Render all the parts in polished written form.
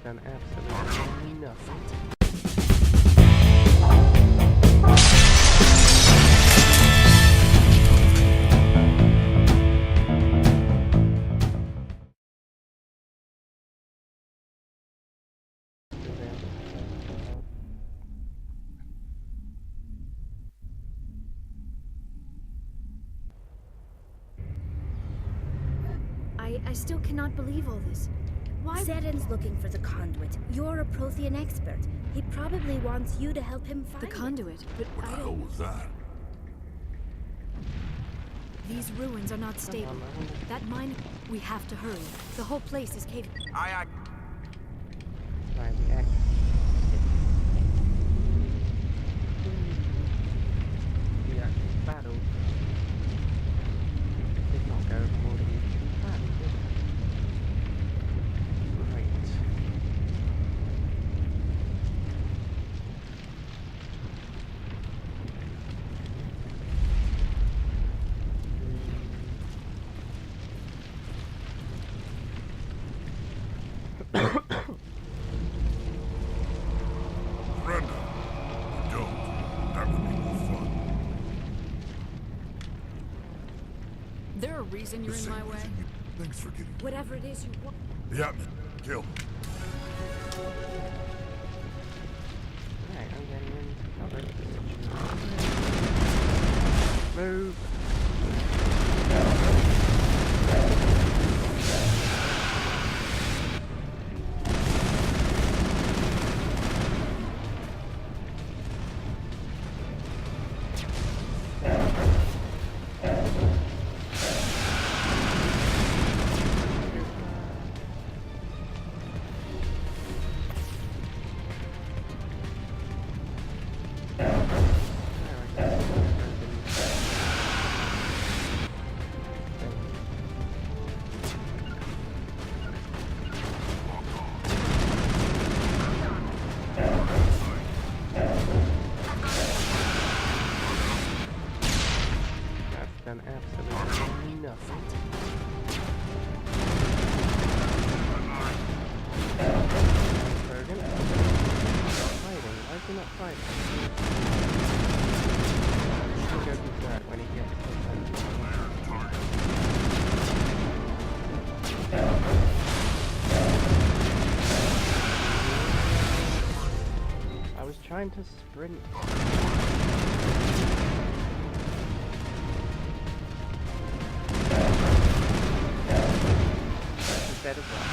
done absolutely nothing. I still cannot believe all this. Why? Seren's looking for the conduit. You're a Prothean expert. He probably wants you to help him find The conduit, but What the I hell don't... was that? These ruins are not stable. That mine... We have to hurry. The whole place is caving. Right, the act. The actual battle did not go according to plan, did it? Right. Brenda, you don't. That would be more fun. There a reason you're The in my same way? reason you- Thanks for giving me. Whatever it is you want... Yeah, kill. Right, I'm getting into cover. Move. Done absolutely nothing. Bergen? Not fighting. Why is he not fighting? He'll go do that when he gets I was trying to sprint. Instead of that.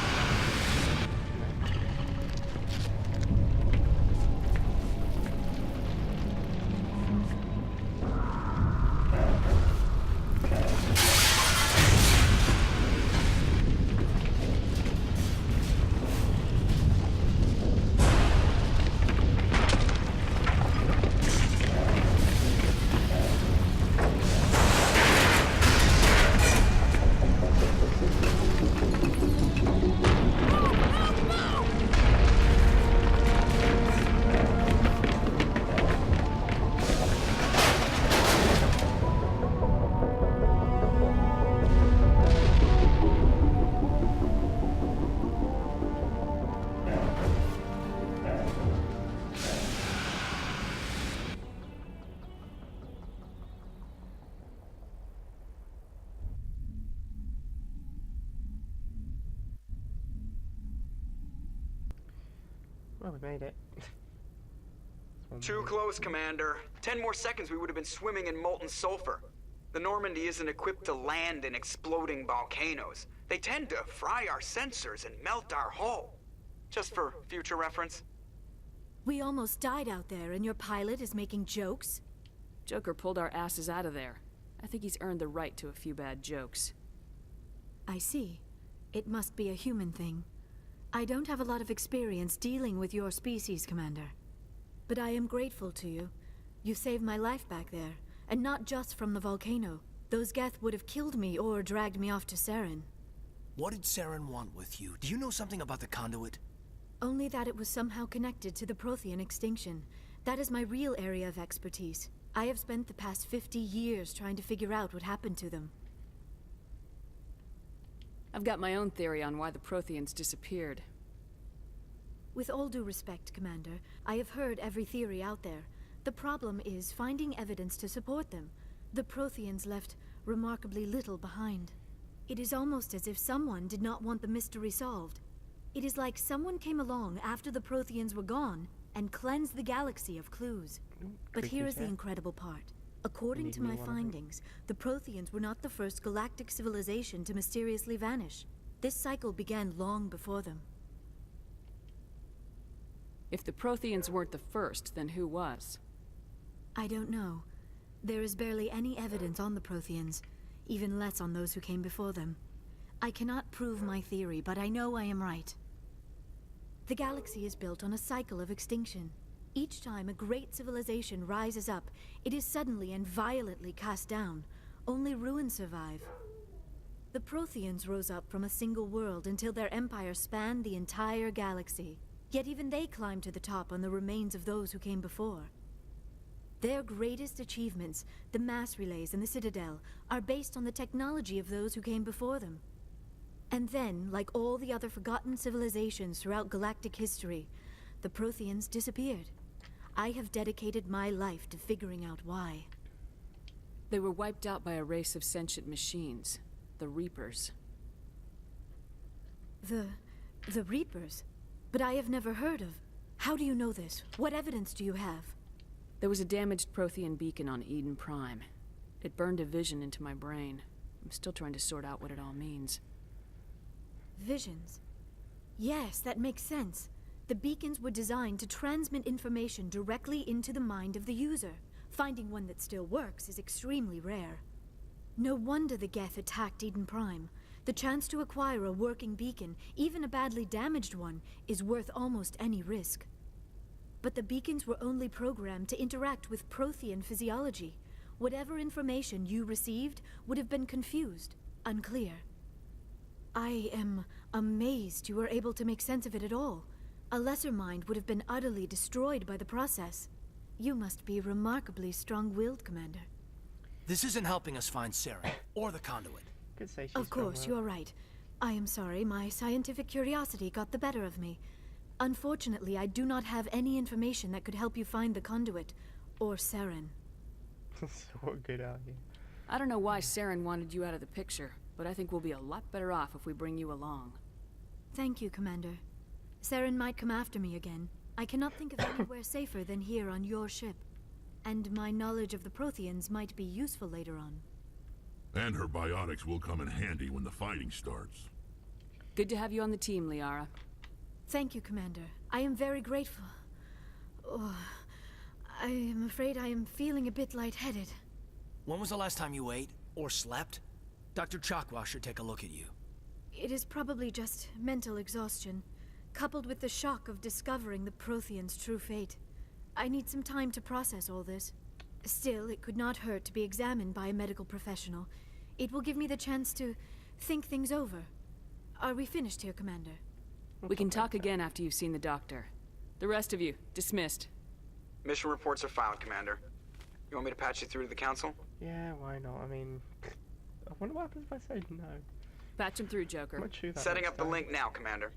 Well, we made it. Too close, Commander. 10 more seconds we would have been swimming in molten sulfur. The Normandy isn't equipped to land in exploding volcanoes. They tend to fry our sensors and melt our hull. Just for future reference. We almost died out there, and your pilot is making jokes? Joker pulled our asses out of there. I think he's earned the right to a few bad jokes. I see. It must be a human thing. I don't have a lot of experience dealing with your species, Commander. But I am grateful to you. You saved my life back there, and not just from the volcano. Those geth would have killed me or dragged me off to Saren. What did Saren want with you? Do you know something about the conduit? Only that it was somehow connected to the Prothean extinction. That is my real area of expertise. I have spent the past 50 years trying to figure out what happened to them. I've got my own theory on why the Protheans disappeared. With all due respect, Commander, I have heard every theory out there. The problem is finding evidence to support them. The Protheans left remarkably little behind. It is almost as if someone did not want the mystery solved. It is like someone came along after the Protheans were gone and cleansed the galaxy of clues. But here is the incredible part. According to my findings, the Protheans were not the first galactic civilization to mysteriously vanish. This cycle began long before them. If the Protheans weren't the first, then who was? I don't know. There is barely any evidence on the Protheans, even less on those who came before them. I cannot prove my theory, but I know I am right. The galaxy is built on a cycle of extinction. Each time a great civilization rises up, it is suddenly and violently cast down. Only ruins survive. The Protheans rose up from a single world until their empire spanned the entire galaxy. Yet even they climbed to the top on the remains of those who came before. Their greatest achievements, the mass relays and the Citadel, are based on the technology of those who came before them. And then, like all the other forgotten civilizations throughout galactic history, the Protheans disappeared. I have dedicated my life to figuring out why. They were wiped out by a race of sentient machines, the Reapers. The Reapers? But I have never heard of. How do you know this? What evidence do you have? There was a damaged Prothean beacon on Eden Prime. It burned a vision into my brain. I'm still trying to sort out what it all means. Visions? Yes, that makes sense. The beacons were designed to transmit information directly into the mind of the user. Finding one that still works is extremely rare. No wonder the Geth attacked Eden Prime. The chance to acquire a working beacon, even a badly damaged one, is worth almost any risk. But the beacons were only programmed to interact with Prothean physiology. Whatever information you received would have been confused, unclear. I am amazed you were able to make sense of it at all. A lesser mind would have been utterly destroyed by the process. You must be remarkably strong-willed, Commander. This isn't helping us find Saren, or the conduit. Could say she's Of course, you are right. I am sorry, my scientific curiosity got the better of me. Unfortunately, I do not have any information that could help you find the conduit, or Saren. So what good are you? I don't know why Saren wanted you out of the picture, but I think we'll be a lot better off if we bring you along. Thank you, Commander. Saren might come after me again. I cannot think of anywhere safer than here on your ship. And my knowledge of the Protheans might be useful later on. And her biotics will come in handy when the fighting starts. Good to have you on the team, Liara. Thank you, Commander. I am very grateful. Oh, I am afraid I am feeling a bit lightheaded. When was the last time you ate, or slept? Dr. Chakwa should take a look at you. It is probably just mental exhaustion, coupled with the shock of discovering the Protheans' true fate. I need some time to process all this. Still, it could not hurt to be examined by a medical professional. It will give me the chance to think things over. Are we finished here, Commander? We can talk again after you've seen the doctor. The rest of you, dismissed. Mission reports are filed, Commander. You want me to patch you through to the Council? Yeah, why not? I mean, I wonder what happens if I say no. Patch him through, Joker. I'm not sure that Setting next up the time. link now, Commander.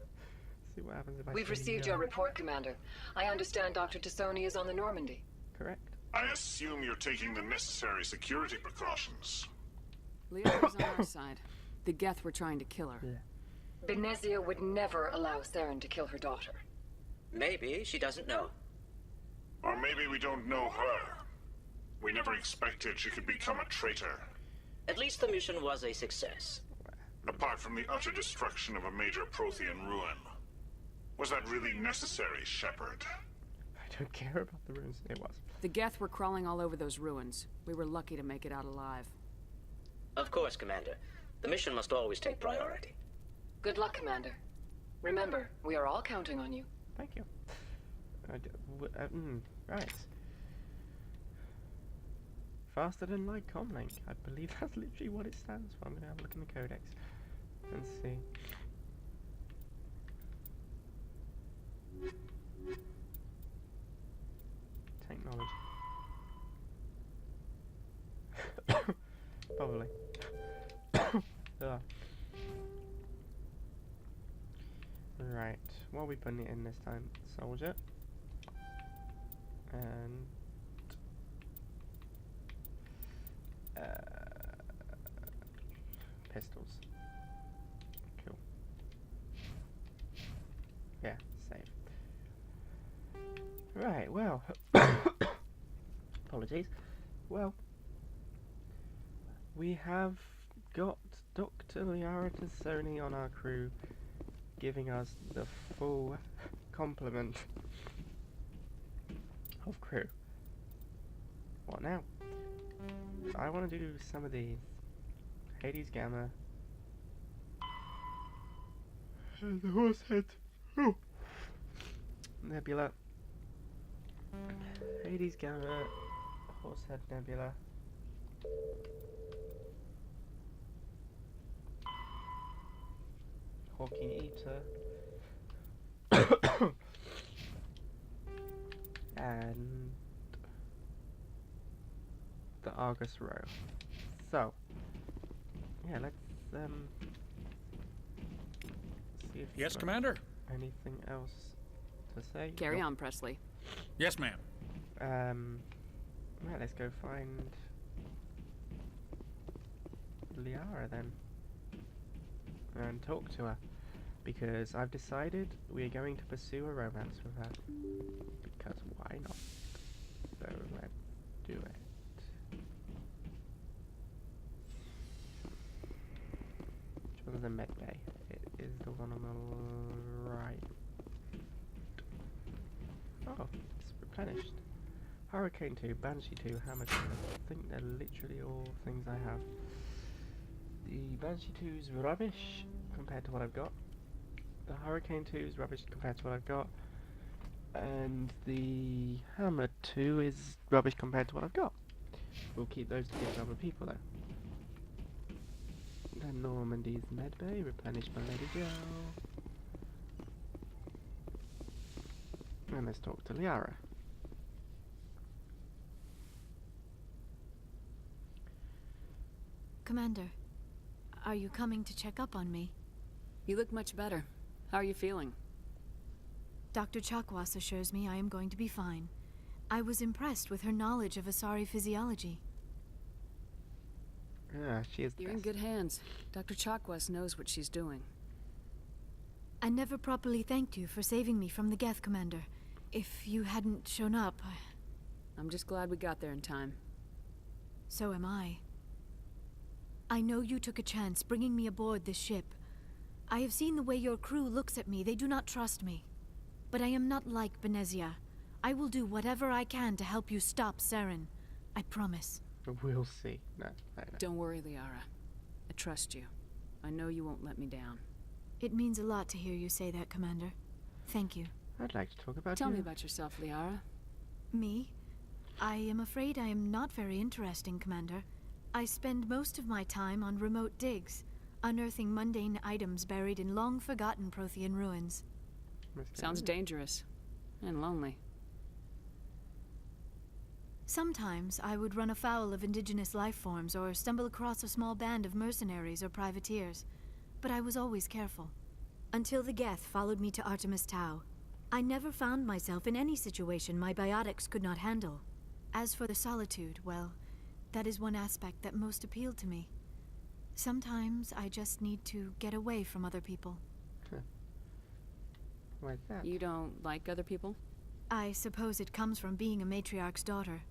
See what happens if I We've say received no. your report, Commander. I understand Dr. Tassoni is on the Normandy. Correct. I assume you're taking the necessary security precautions. Liara's on our side. The Geth were trying to kill her. Yeah. Benezia would never allow Saren to kill her daughter. Maybe she doesn't know. Or maybe we don't know her. We never expected she could become a traitor. At least the mission was a success. Apart from the utter destruction of a major Prothean ruin. Was that really necessary, Shepard? I don't care about the ruins. It was. The Geth were crawling all over those ruins. We were lucky to make it out alive. Of course, Commander. The mission must always take priority. Good luck, Commander. Remember, we are all counting on you. Thank you. Right. Faster than light comlink. I believe that's literally what it stands for. I'm going to have a look in the codex and see. Technology. Probably. Right, what are we putting it in this time? Soldier. And... pistols. Cool. Yeah, save. Right, well... apologies. Well... we have got Dr. Liara Sony on our crew, giving us the full complement of crew. What now? I want to do some of these. Hades Gamma. And the Horsehead. Oh. Nebula. Hades Gamma. Horsehead Nebula. Hawking Eater. And the Argus Row. So, yeah, let's see if Yes, Commander? anything else to say. Carry on, Presley. Yes, ma'am. Right, let's go find Liara then and talk to her, because I've decided we're going to pursue a romance with her, because why not? So let's do it. Which one's the med bay? It is the one on the right. Oh, it's replenished. Hurricane 2, Banshee 2, Hammer 2. I think they're literally all things I have. The Banshee 2 is rubbish compared to what I've got. The Hurricane 2 is rubbish compared to what I've got. And the Hammer 2 is rubbish compared to what I've got. We'll keep those to give to other people though. Then Normandy's medbay, replenish my Lady Gel. And let's talk to Liara. Commander, are you coming to check up on me? You look much better. How are you feeling? Dr. Chakwas assures me I am going to be fine. I was impressed with her knowledge of Asari physiology. Ah, she is You're in good hands. Dr. Chakwas knows what she's doing. I never properly thanked you for saving me from the Geth, Commander. If you hadn't shown up, I'm just glad we got there in time. so am I. I know you took a chance bringing me aboard this ship. I have seen the way your crew looks at me. They do not trust me. But I am not like Benezia. I will do whatever I can to help you stop Saren. I promise. We'll see. No. Don't worry, Liara. I trust you. I know you won't let me down. It means a lot to hear you say that, Commander. Thank you. I'd like to talk about Tell you. me about yourself, Liara. Me? I am afraid I am not very interesting, Commander. I spend most of my time on remote digs, unearthing mundane items buried in long-forgotten Prothean ruins. Sounds dangerous. And lonely. Sometimes I would run afoul of indigenous life forms or stumble across a small band of mercenaries or privateers, but I was always careful. Until the Geth followed me to Artemis Tau. I never found myself in any situation my biotics could not handle. As for the solitude, well, that is one aspect that most appealed to me. Sometimes I just need to get away from other people. Why's that? You don't like other people? I suppose it comes from being a matriarch's daughter.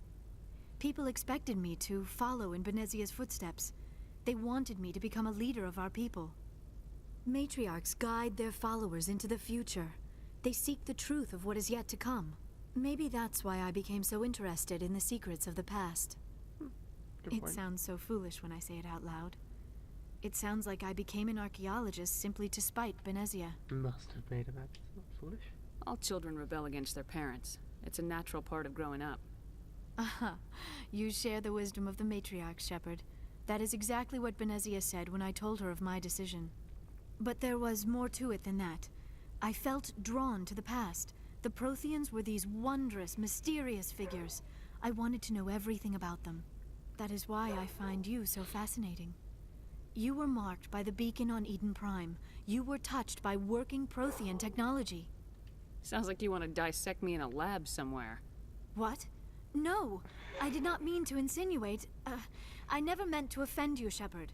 People expected me to follow in Benezia's footsteps. They wanted me to become a leader of our people. Matriarchs guide their followers into the future. They seek the truth of what is yet to come. Maybe that's why I became so interested in the secrets of the past. It sounds so foolish when I say it out loud. It sounds like I became an archaeologist simply to spite Benezia. Must have made him happy. It's not foolish. All children rebel against their parents. It's a natural part of growing up. Aha, you share the wisdom of the matriarch, Shepard. That is exactly what Benezia said when I told her of my decision. But there was more to it than that. I felt drawn to the past. The Protheans were these wondrous, mysterious figures. I wanted to know everything about them. That is why I find you so fascinating. You were marked by the beacon on Eden Prime. You were touched by working Prothean technology. Sounds like you want to dissect me in a lab somewhere. What? No, I did not mean to insinuate. I never meant to offend you, Shepard.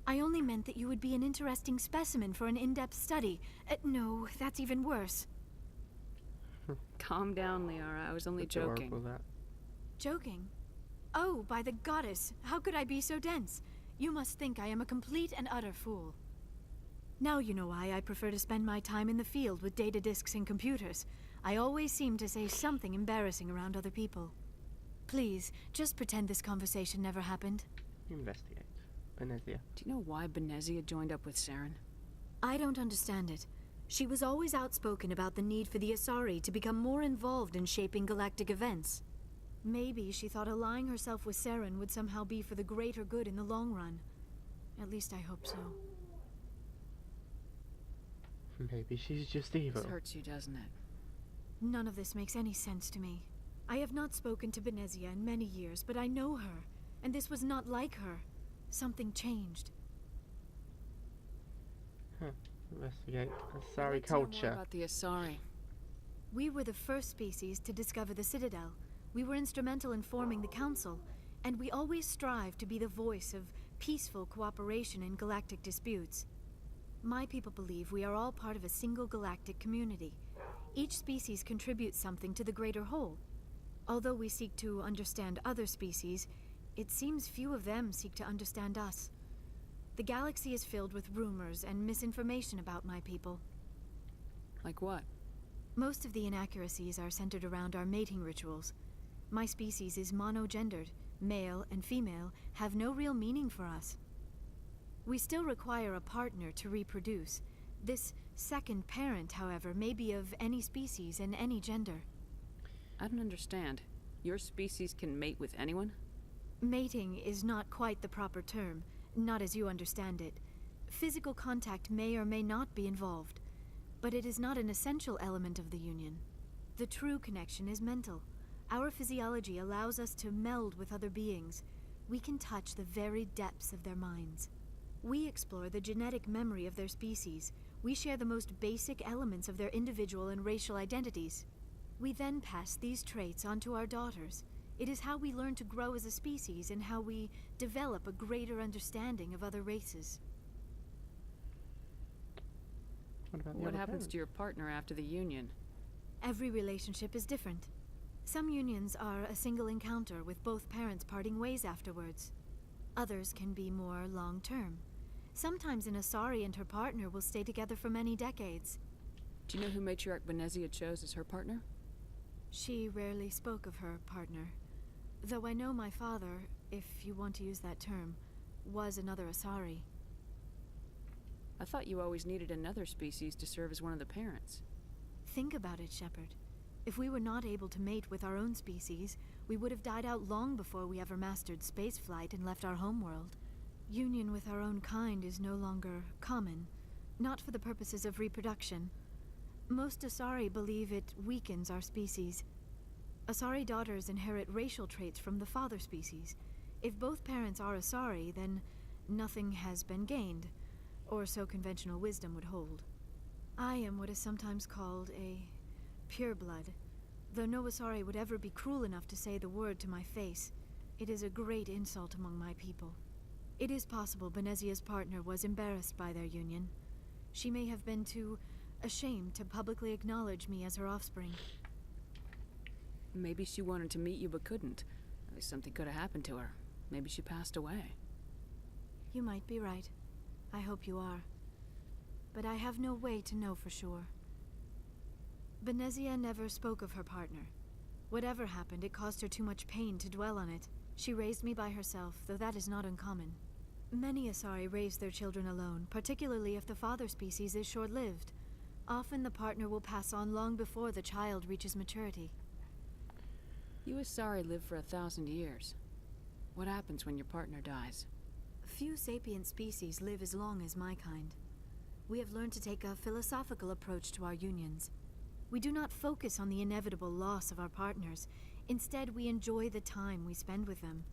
I only meant that you would be an interesting specimen for an in-depth study. No, that's even worse. Calm down, Liara. I was only joking. Joking? Oh, by the goddess, how could I be so dense? You must think I am a complete and utter fool. Now you know why I prefer to spend my time in the field with data disks and computers. I always seem to say something embarrassing around other people. Please, just pretend this conversation never happened. Investigate. Benezia. Do you know why Benezia joined up with Saren? I don't understand it. She was always outspoken about the need for the Asari to become more involved in shaping galactic events. Maybe she thought allying herself with Saren would somehow be for the greater good in the long run. At least I hope so. Maybe she's just evil. This hurts you, doesn't it? None of this makes any sense to me. I have not spoken to Benezia in many years, but I know her, and this was not like her. Something changed. Investigate Tell Asari me culture. more about the Asari. We were the first species to discover the Citadel. We were instrumental in forming the Council, and we always strive to be the voice of peaceful cooperation in galactic disputes. My people believe we are all part of a single galactic community. Each species contributes something to the greater whole. Although we seek to understand other species, it seems few of them seek to understand us. The galaxy is filled with rumors and misinformation about my people. Like what? Most of the inaccuracies are centered around our mating rituals. My species is monogendered. Male and female have no real meaning for us. We still require a partner to reproduce. This second parent, however, may be of any species and any gender. I don't understand. Your species can mate with anyone? Mating is not quite the proper term, not as you understand it. Physical contact may or may not be involved, but it is not an essential element of the union. The true connection is mental. Our physiology allows us to meld with other beings. We can touch the very depths of their minds. We explore the genetic memory of their species. We share the most basic elements of their individual and racial identities. We then pass these traits onto our daughters. It is how we learn to grow as a species and how we develop a greater understanding of other races. What happens to your partner after the union? Every relationship is different. Some unions are a single encounter with both parents parting ways afterwards. Others can be more long-term. Sometimes an Asari and her partner will stay together for many decades. Do you know who Matriarch Benezia chose as her partner? She rarely spoke of her partner. Though I know my father, if you want to use that term, was another Asari. I thought you always needed another species to serve as one of the parents. Think about it, Shepard. If we were not able to mate with our own species, we would have died out long before we ever mastered spaceflight and left our homeworld. Union with our own kind is no longer common, not for the purposes of reproduction. Most Asari believe it weakens our species. Asari daughters inherit racial traits from the father species. If both parents are Asari, then nothing has been gained, or so conventional wisdom would hold. I am what is sometimes called a pureblood. Though no Asari would ever be cruel enough to say the word to my face, it is a great insult among my people. It is possible Benezia's partner was embarrassed by their union. She may have been too ashamed to publicly acknowledge me as her offspring. Maybe she wanted to meet you but couldn't. Something could have happened to her. Maybe she passed away. You might be right. I hope you are. But I have no way to know for sure. Benezia never spoke of her partner. Whatever happened, it caused her too much pain to dwell on it. She raised me by herself, though that is not uncommon. Many Asari raise their children alone, particularly if the father species is short-lived. Often the partner will pass on long before the child reaches maturity. You Asari live for 1,000 years. What happens when your partner dies? Few sapient species live as long as my kind. We have learned to take a philosophical approach to our unions. We do not focus on the inevitable loss of our partners. Instead, we enjoy the time we spend with them.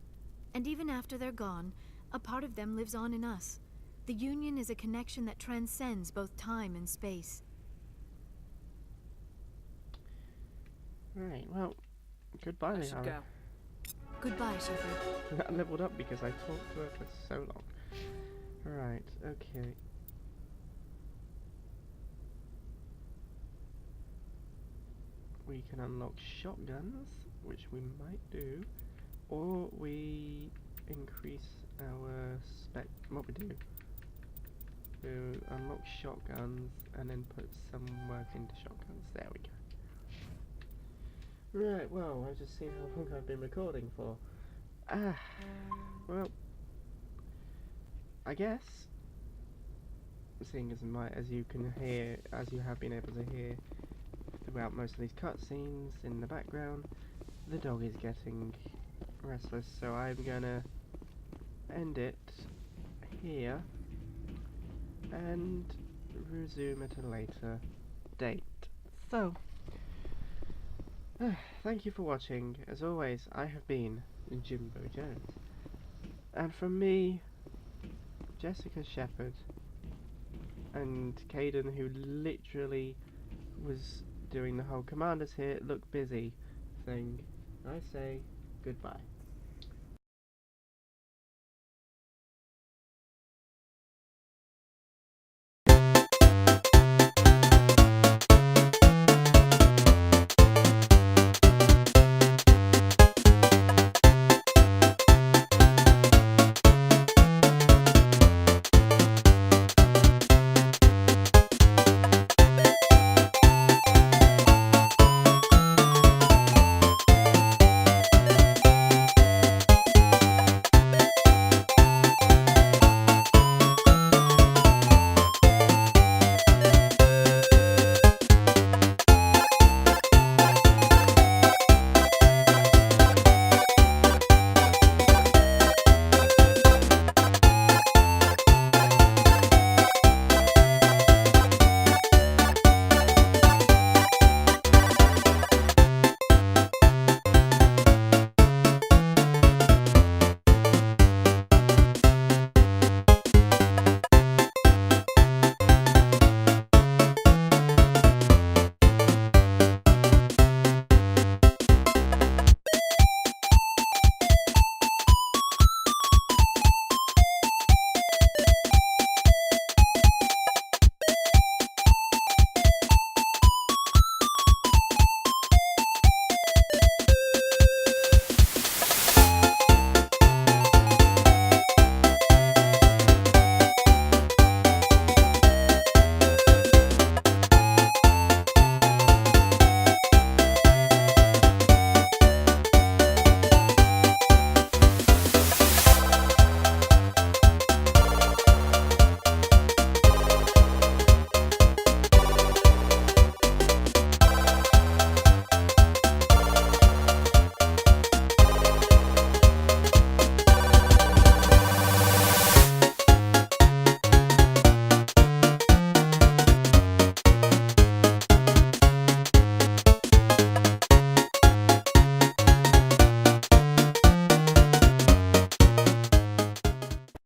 And even after they're gone, a part of them lives on in us. The union is a connection that transcends both time and space. Right, well, goodbye, I should Liara. go. Goodbye, Shepard. I leveled up because I talked to her for so long. Right, okay. We can unlock shotguns, which we might do, or we increase our spec. What we do? To unlock shotguns and then put some work into shotguns. There we go. Right, well, I've just seen how long I've been recording for. Well, I guess, seeing as you can hear, as you have been able to hear throughout most of these cutscenes in the background, the dog is getting restless, so I'm gonna end it here and resume at a later date. So, thank you for watching. As always, I have been Jimbo Jones, and from me, Jessica Shepard, and Caden, who literally was doing the whole commanders here look busy thing, I say goodbye.